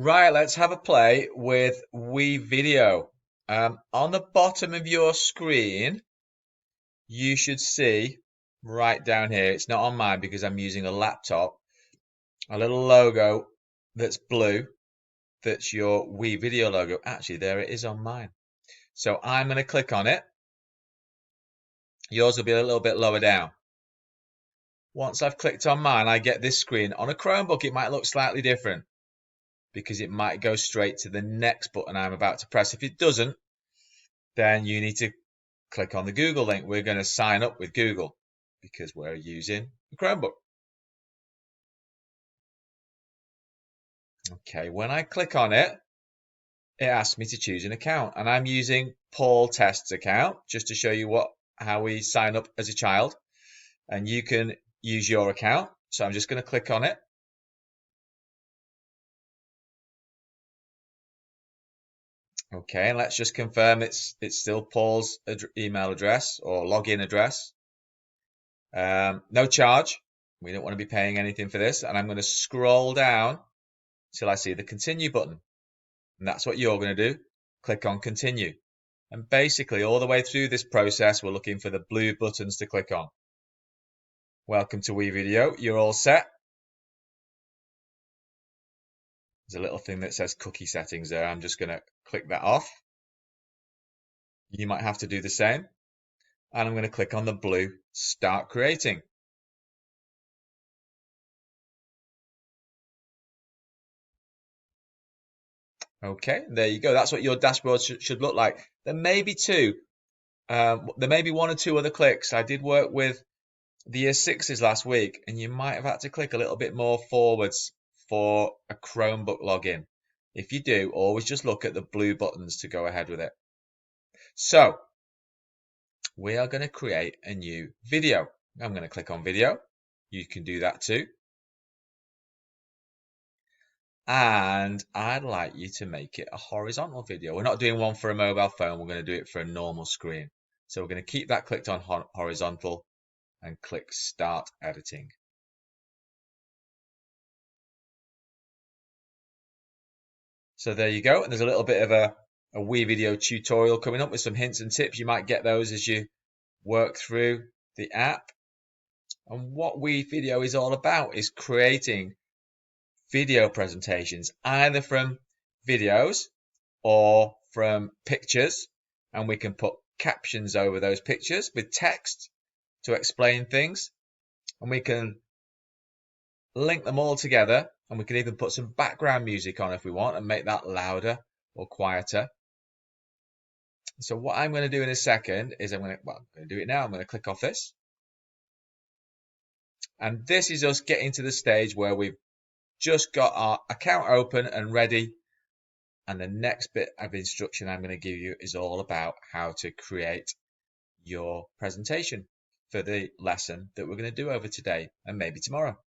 Right, let's have a play with WeVideo. On the bottom of your screen, you should see right down here, it's not on mine because I'm using a laptop, a little logo that's blue, that's your WeVideo logo. Actually, there it is on mine. So I'm going to click on it. Yours will be a little bit lower down. Once I've clicked on mine, I get this screen. On a Chromebook, it might look slightly different because it might go straight to the next button I'm about to press. If it doesn't, then you need to click on the Google link. We're going to sign up with Google because we're using a Chromebook. Okay, when I click on it, it asks me to choose an account, and I'm using Paul Test's account just to show you how we sign up as a child, and you can use your account. So I'm just going to click on it. Okay, and let's just confirm it's still Paul's email address or login address. No charge. We don't want to be paying anything for this. And I'm going to scroll down till I see the continue button. And that's what you're going to do. Click on continue. And basically all the way through this process, we're looking for the blue buttons to click on. Welcome to WeVideo. You're all set. There's a little thing that says cookie settings there. I'm just going to click that off. You might have to do the same. And I'm going to click on the blue Start Creating. Okay, there you go. That's what your dashboard should look like. There may be there may be one or two other clicks. I did work with the year sixes last week, and you might have had to click a little bit more forwards for a Chromebook login. If you do, always just look at the blue buttons to go ahead with it. So we are going to create a new video. I'm going to click on video. You can do that too. And I'd like you to make it a horizontal video. We're not doing one for a mobile phone. We're going to do it for a normal screen. So we're going to keep that clicked on horizontal and click Start Editing. So there you go. And there's a little bit of a WeVideo tutorial coming up with some hints and tips. You might get those as you work through the app. And what WeVideo is all about is creating video presentations, either from videos or from pictures, and we can put captions over those pictures with text to explain things, and we can link them all together, and we can even put some background music on if we want and make that louder or quieter. So what I'm going to do in a second is I'm going to do it now. I'm going to click off this, and this is us getting to the stage where we've just got our account open and ready. And the next bit of instruction I'm going to give you is all about how to create your presentation for the lesson that we're going to do over today and maybe tomorrow.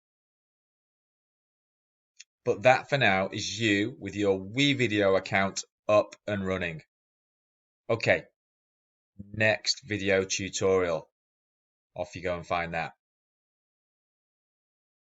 But that for now is you with your WeVideo account up and running. Okay, next video tutorial. Off you go and find that.